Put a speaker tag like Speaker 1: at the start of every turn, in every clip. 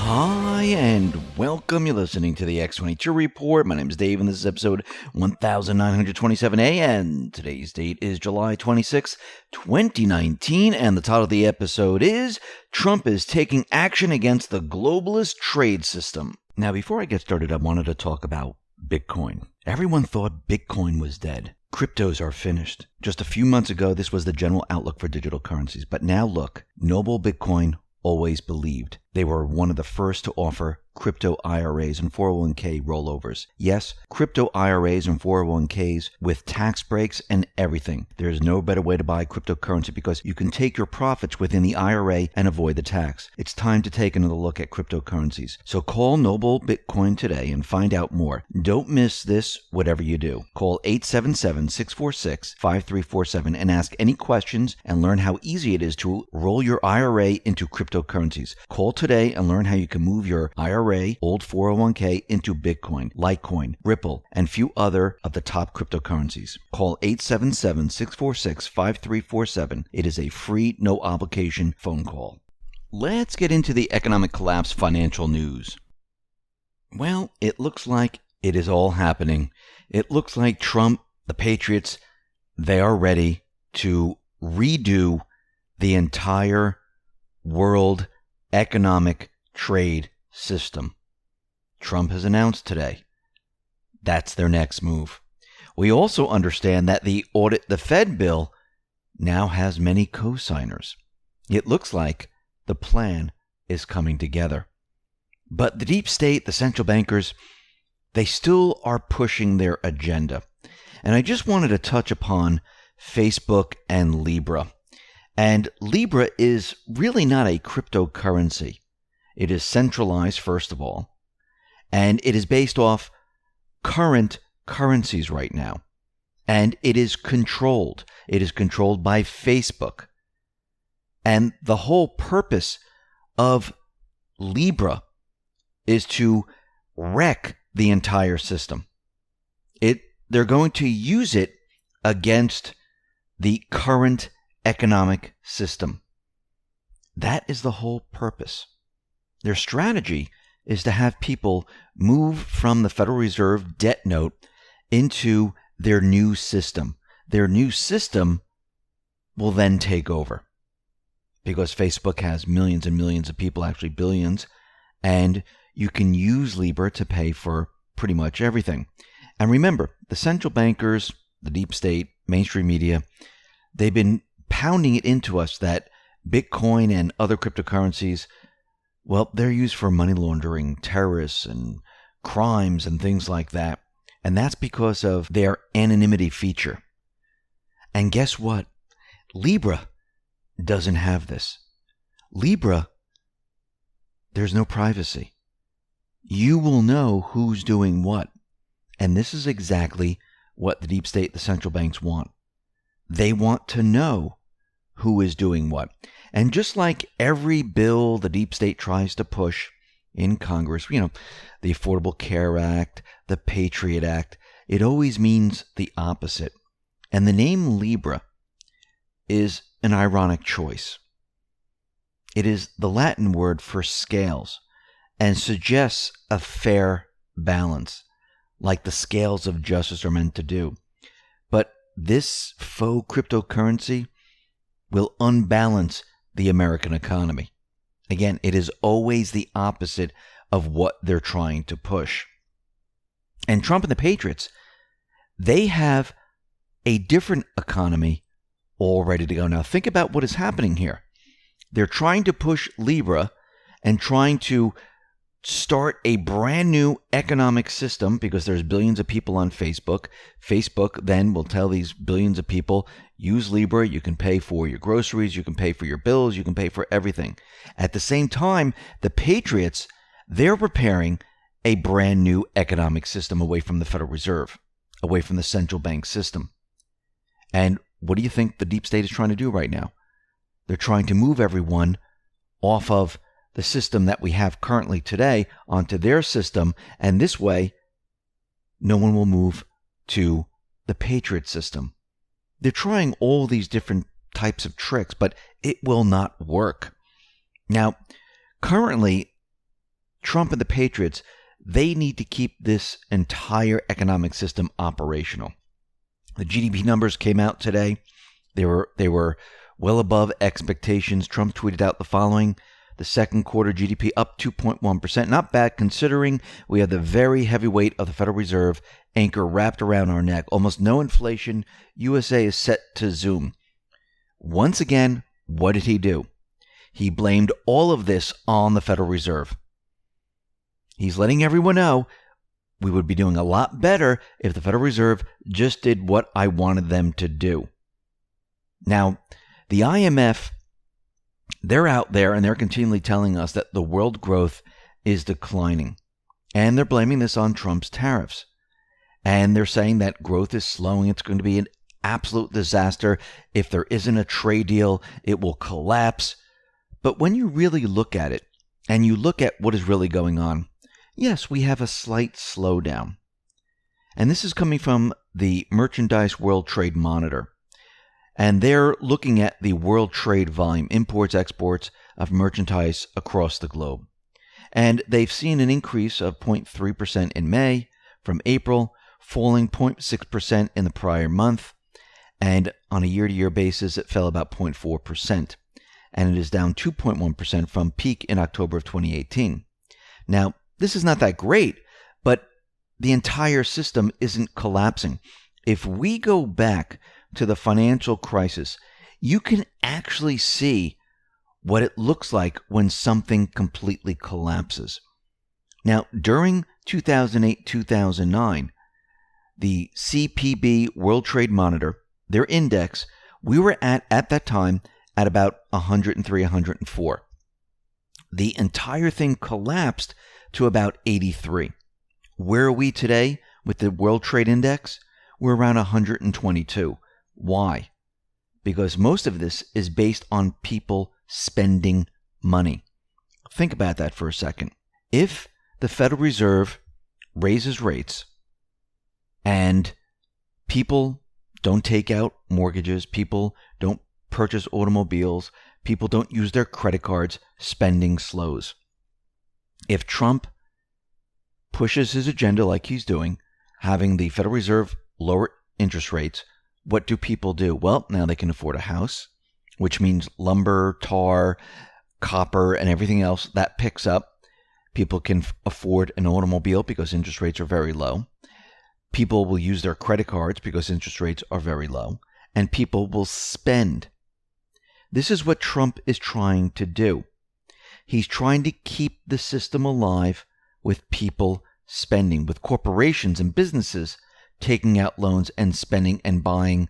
Speaker 1: Hi, and welcome. You're listening to the X22 Report. My name is Dave, and this is episode 1927A, and today's date is July 26, 2019, and the title of the episode is Trump is Taking Action Against the Globalist Trade System. Now, before I get started, I wanted to talk about Bitcoin. Everyone thought Bitcoin was dead. Cryptos are finished. Just a few months ago, this was the general outlook for digital currencies. But now look, Noble Bitcoin always believed. They were one of the first to offer crypto IRAs and 401k rollovers. Yes, crypto IRAs and 401ks with tax breaks and everything. There's no better way to buy cryptocurrency because you can take your profits within the IRA and avoid the tax. It's time to take another look at cryptocurrencies. So call Noble Bitcoin today and find out more. Don't miss this, whatever you do. Call 877-646-5347 and ask any questions and learn how easy it is to roll your IRA into cryptocurrencies. Call today and learn how you can move your IRA, old 401k into Bitcoin, Litecoin, Ripple, and few other of the top cryptocurrencies. Call 877-646-5347. It is a free, no obligation phone call. Let's get into the economic collapse financial news. Well, it looks like it is all happening. It looks like Trump, the Patriots, they are ready to redo the entire world economic trade system. Trump has announced today that's their next move. We also understand that the Audit the Fed bill now has many co-signers. It looks like the plan is coming together. But the deep state, the central bankers, they still are pushing their agenda. And I just wanted to touch upon Facebook and Libra. And Libra is really not a cryptocurrency. It is centralized, first of all, and it is based off current currencies right now. And it is controlled. It is controlled by Facebook. And the whole purpose of Libra is to wreck the entire system. They're going to use it against the current economic system. That is the whole purpose. Their strategy is to have people move from the Federal Reserve debt note into their new system. Their new system will then take over because Facebook has millions and millions of people, actually billions, and you can use Libra to pay for pretty much everything. And remember, the central bankers, the deep state, mainstream media, they've been pounding it into us that Bitcoin and other cryptocurrencies, well, they're used for money laundering, terrorists and crimes and things like that. And that's because of their anonymity feature. And guess what? Libra doesn't have this. Libra, there's no privacy. You will know who's doing what. And this is exactly what the deep state, the central banks want. They want to know who is doing what. And just like every bill the deep state tries to push in Congress, the Affordable Care Act, the Patriot Act, it always means the opposite. And the name Libra is an ironic choice. It is the Latin word for scales and suggests a fair balance, like the scales of justice are meant to do. But this faux cryptocurrency will unbalance the American economy. Again, it is always the opposite of what they're trying to push. And Trump and the Patriots, they have a different economy all ready to go. Now, think about what is happening here. They're trying to push Libra and trying to start a brand new economic system because there's billions of people on Facebook. Facebook then will tell these billions of people, use Libra, you can pay for your groceries, you can pay for your bills, you can pay for everything. At the same time, the Patriots, they're preparing a brand new economic system away from the Federal Reserve, away from the central bank system. And what do you think the deep state is trying to do right now? They're trying to move everyone off of the system that we have currently today onto their system, and this way, no one will move to the Patriot system. They're trying all these different types of tricks, but it will not work. Now, currently, Trump and the Patriots, they need to keep this entire economic system operational. The GDP numbers came out today. They were well above expectations. Trump tweeted out the following: the second quarter GDP up 2.1%. Not bad considering we have the very heavy weight of the Federal Reserve anchor wrapped around our neck. Almost no inflation. USA is set to zoom. Once again, what did he do? He blamed all of this on the Federal Reserve. He's letting everyone know we would be doing a lot better if the Federal Reserve just did what I wanted them to do. Now, the IMF, they're out there and they're continually telling us that the world growth is declining. And they're blaming this on Trump's tariffs. And they're saying that growth is slowing. It's going to be an absolute disaster. If there isn't a trade deal, it will collapse. But when you really look at it, and you look at what is really going on, yes, we have a slight slowdown. And this is coming from the Merchandise World Trade Monitor. And they're looking at the world trade volume, imports, exports of merchandise across the globe. And they've seen an increase of 0.3% in May from April, falling 0.6% in the prior month. And on a year-to-year basis, it fell about 0.4%. And it is down 2.1% from peak in October of 2018. Now, this is not that great, but the entire system isn't collapsing. If we go back to the financial crisis, you can actually see what it looks like when something completely collapses. Now, during 2008-2009, the CPB World Trade Monitor, their index, we were at that time at about 103, 104. The entire thing collapsed to about 83. Where are we today with the World Trade Index? We're around 122. Why? Because most of this is based on people spending money. Think about that for a second. If the Federal Reserve raises rates and people don't take out mortgages, people don't purchase automobiles, people don't use their credit cards, spending slows. If Trump pushes his agenda like he's doing, having the Federal Reserve lower interest rates, what do people do? Well, now they can afford a house, which means lumber, tar, copper, and everything else that picks up. People can afford an automobile because interest rates are very low. People will use their credit cards because interest rates are very low. And people will spend. This is what Trump is trying to do. He's trying to keep the system alive with people spending, with corporations and businesses taking out loans and spending and buying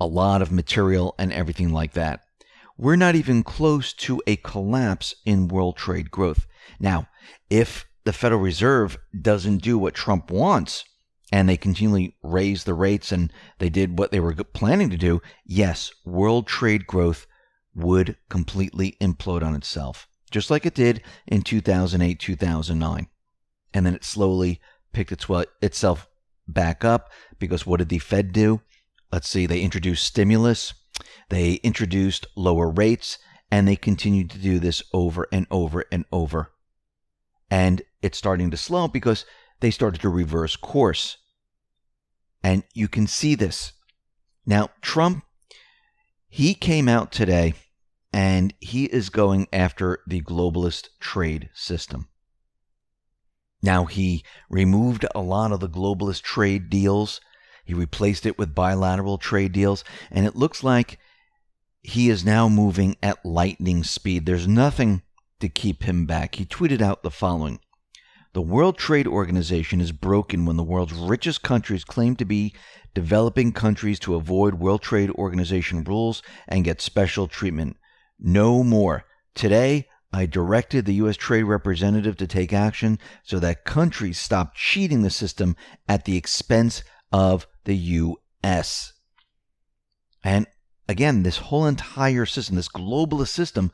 Speaker 1: a lot of material and everything like that. We're not even close to a collapse in world trade growth. Now, if the Federal Reserve doesn't do what Trump wants and they continually raise the rates and they did what they were planning to do, yes, world trade growth would completely implode on itself, just like it did in 2008, 2009. And then it slowly picked itself back up because what did the Fed do? Let's see, they introduced stimulus, they introduced lower rates, and they continued to do this over and over and over. And it's starting to slow because they started to reverse course. And you can see this. Now, Trump, he came out today and he is going after the globalist trade system. Now, he removed a lot of the globalist trade deals. He replaced it with bilateral trade deals. And it looks like he is now moving at lightning speed. There's nothing to keep him back. He tweeted out the following: "The World Trade Organization is broken when the world's richest countries claim to be developing countries to avoid World Trade Organization rules and get special treatment. No more. Today, I directed the U.S. Trade Representative to take action so that countries stop cheating the system at the expense of the U.S." And again, this whole entire system, this globalist system,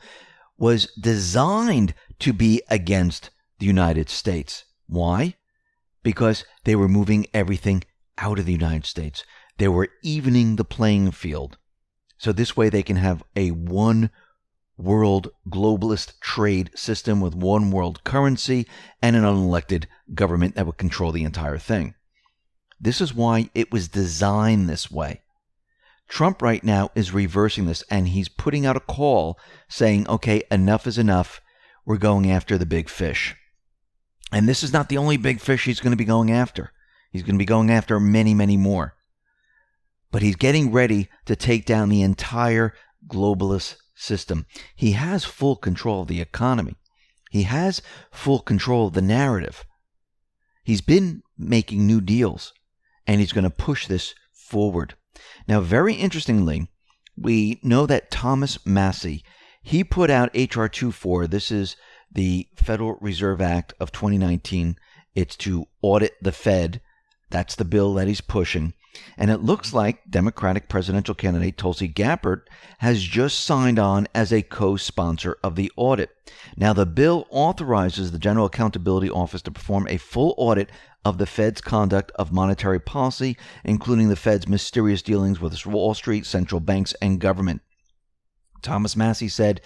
Speaker 1: was designed to be against the United States. Why? Because they were moving everything out of the United States. They were evening the playing field. So this way they can have a one world globalist trade system with one world currency and an unelected government that would control the entire thing. This is why it was designed this way. Trump right now is reversing this, and he's putting out a call saying, okay, enough is enough. We're going after the big fish. And this is not the only big fish he's going to be going after. He's going to be going after many, many more. But he's getting ready to take down the entire globalist system. He has full control of the economy. He has full control of the narrative. He's been making new deals, and he's going to push this forward. Now, very interestingly, we know that Thomas Massie, he put out H.R. 24. This is the Federal Reserve Act of 2019. It's to audit the Fed. That's the bill that he's pushing. And it looks like Democratic presidential candidate Tulsi Gabbard has just signed on as a co-sponsor of the audit. Now, the bill authorizes the General Accountability Office to perform a full audit of the Fed's conduct of monetary policy, including the Fed's mysterious dealings with Wall Street, central banks, and government. Thomas Massie said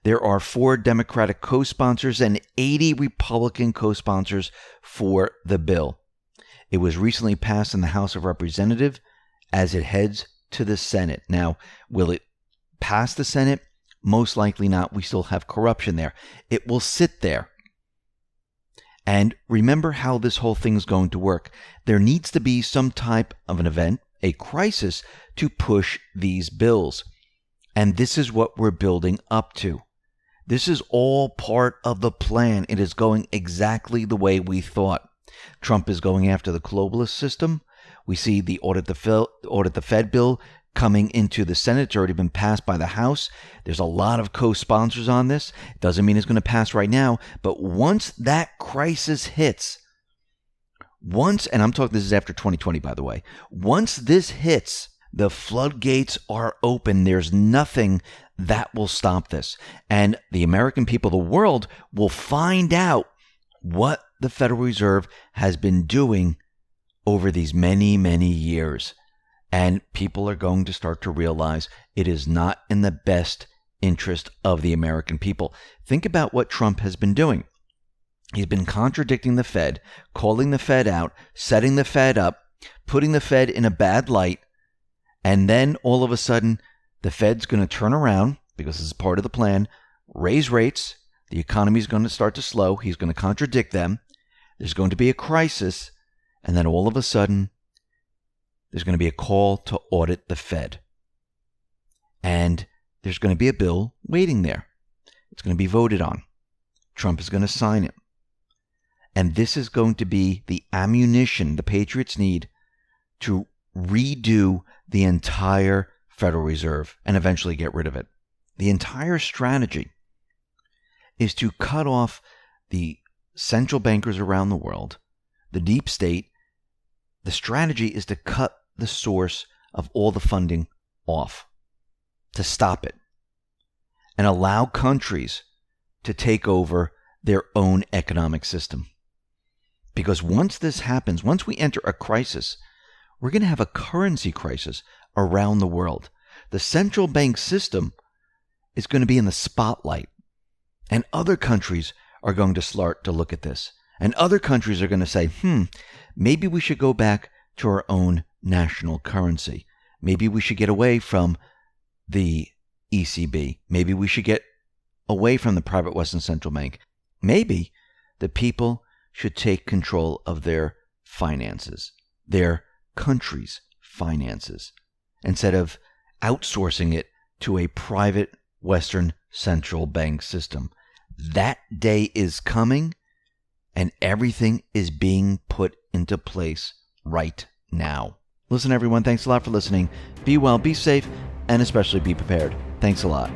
Speaker 1: there are 4 Democratic co-sponsors and 80 Republican co-sponsors for the bill. It was recently passed in the House of Representatives as it heads to the Senate. Now, will it pass the Senate? Most likely not. We still have corruption there. It will sit there. And remember how this whole thing is going to work. There needs to be some type of an event, a crisis, to push these bills. And this is what we're building up to. This is all part of the plan. It is going exactly the way we thought. Trump is going after the globalist system. We see the audit the Fed bill coming into the Senate. It's already been passed by the House. There's a lot of co-sponsors on this. It doesn't mean it's going to pass right now, but once that crisis hits, and I'm talking, this is after 2020, by the way, once this hits, the floodgates are open. There's nothing that will stop this. And the American people, the world, will find out what the Federal Reserve has been doing over these many, many years. And people are going to start to realize it is not in the best interest of the American people. Think about what Trump has been doing. He's been contradicting the Fed, calling the Fed out, setting the Fed up, putting the Fed in a bad light. And then all of a sudden, the Fed's going to turn around, because this is part of the plan, raise rates. The economy is going to start to slow. He's going to contradict them. There's going to be a crisis. And then all of a sudden, there's going to be a call to audit the Fed. And there's going to be a bill waiting there. It's going to be voted on. Trump is going to sign it. And this is going to be the ammunition the Patriots need to redo the entire Federal Reserve and eventually get rid of it. The entire strategy is to cut off the central bankers around the world, the deep state. The strategy is to cut the source of all the funding off, to stop it, and allow countries to take over their own economic system. Because once this happens, once we enter a crisis, we're going to have a currency crisis around the world. The central bank system is going to be in the spotlight. And other countries are going to start to look at this. And other countries are going to say, maybe we should go back to our own national currency. Maybe we should get away from the ECB. Maybe we should get away from the private Western Central Bank. Maybe the people should take control of their finances, their country's finances, instead of outsourcing it to a private Western Central Bank system. That day is coming, and everything is being put into place right now. Listen, everyone, thanks a lot for listening. Be well, be safe, and especially be prepared. Thanks a lot.